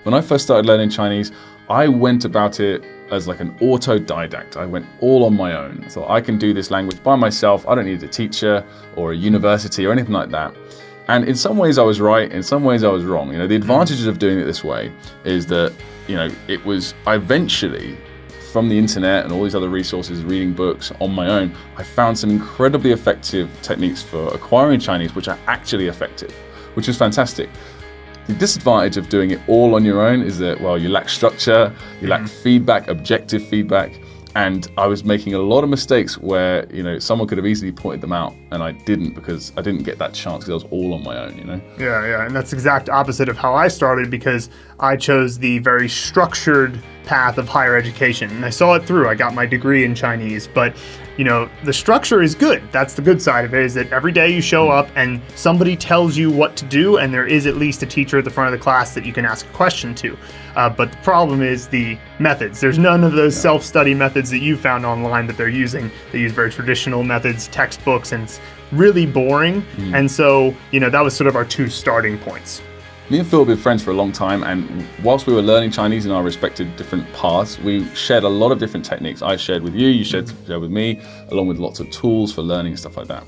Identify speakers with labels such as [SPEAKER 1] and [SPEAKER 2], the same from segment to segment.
[SPEAKER 1] When I first started learning Chinese, I went about it as like an autodidact. I went all on my own. So I can do this language by myself. I don't need a teacher or a university or anything like that. And in some ways I was right, in some ways I was wrong. The advantages of doing it this way is that, I eventually, from the internet and all these other resources, reading books on my own, I found some incredibly effective techniques for acquiring Chinese, which are actually effective, which is fantastic. The disadvantage of doing it all on your own is that, you lack structure, you lack feedback, objective feedback. And I was making a lot of mistakes where, someone could have easily pointed them out and I didn't, because I didn't get that chance because I was all on my own,
[SPEAKER 2] Yeah. And that's the exact opposite of how I started, because I chose the very structured path of higher education. And I saw it through. I got my degree in Chinese, but the structure is good. That's the good side of it, is that every day you show up and somebody tells you what to do, and there is at least a teacher at the front of the class that you can ask a question to. But the problem is the methods. There's none of those self-study methods that you found online that they're using. They use very traditional methods, textbooks, and it's really boring. And so, that was sort of our two starting points.
[SPEAKER 1] Me and Phil have been friends for a long time, and whilst we were learning Chinese in our respective different paths, we shared a lot of different techniques. I shared with you, you shared with me, along with lots of tools for learning and stuff like that.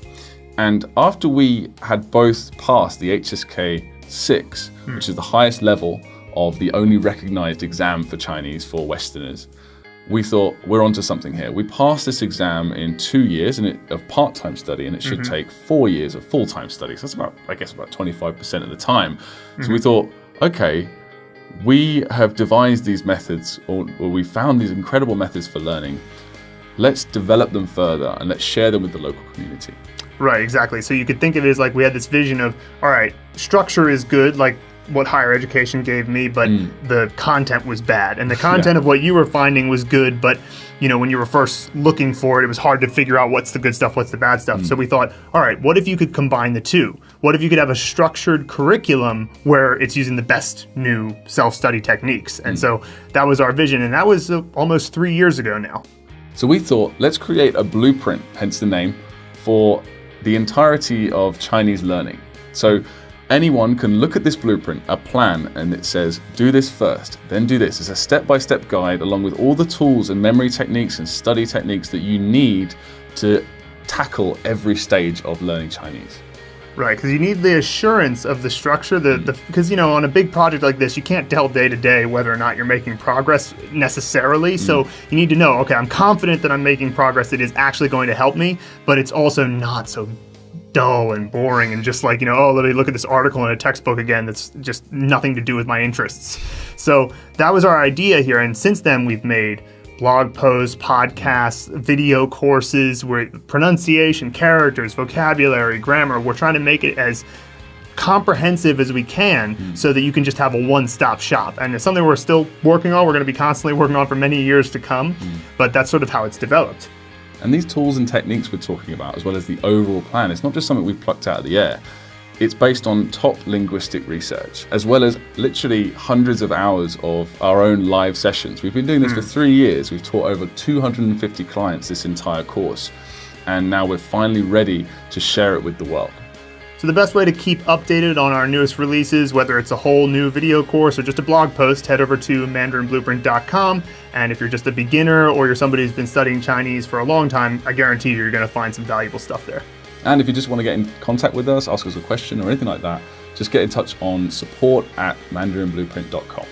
[SPEAKER 1] And after we had both passed the HSK 6, which is the highest level of the only recognized exam for Chinese for Westerners, we thought, we're onto something here. We passed this exam in 2 years of part-time study, and it should take 4 years of full-time study. So that's about 25% of the time. So we thought, okay, we have devised these methods, or we found these incredible methods for learning. Let's develop them further and let's share them with the local community.
[SPEAKER 2] Right, exactly. So you could think of it as like we had this vision of, all right, structure is good, like what higher education gave me, but the content was bad. And the content of what you were finding was good, but when you were first looking for it was hard to figure out what's the good stuff, what's the bad stuff. So we thought, all right, what if you could combine the two? What if you could have a structured curriculum where it's using the best new self-study techniques? And so that was our vision, and that was almost 3 years ago now.
[SPEAKER 1] So we thought, let's create a blueprint, hence the name, for the entirety of Chinese learning. So anyone can look at this blueprint, a plan, and it says, do this first, then do this. It's a step-by-step guide along with all the tools and memory techniques and study techniques that you need to tackle every stage of learning Chinese.
[SPEAKER 2] Right, because you need the assurance of the structure, because on a big project like this, you can't tell day to day whether or not you're making progress necessarily. So you need to know, okay, I'm confident that I'm making progress that is actually going to help me, but it's also not so dull and boring and just like, let me look at this article in a textbook again that's just nothing to do with my interests. So that was our idea here, and since then we've made blog posts, podcasts, video courses where pronunciation, characters, vocabulary, grammar, we're trying to make it as comprehensive as we can so that you can just have a one-stop shop. And it's something we're still working on. We're going to be constantly working on for many years to come, but that's sort of how it's developed.
[SPEAKER 1] And these tools and techniques we're talking about, as well as the overall plan, it's not just something we've plucked out of the air. It's based on top linguistic research, as well as literally hundreds of hours of our own live sessions. We've been doing this for 3 years. We've taught over 250 clients this entire course, and now we're finally ready to share it with the world.
[SPEAKER 2] So the best way to keep updated on our newest releases, whether it's a whole new video course or just a blog post, head over to mandarinblueprint.com. And if you're just a beginner or you're somebody who's been studying Chinese for a long time, I guarantee you're going to find some valuable stuff there.
[SPEAKER 1] And if you just want to get in contact with us, ask us a question or anything like that, just get in touch on support@mandarinblueprint.com.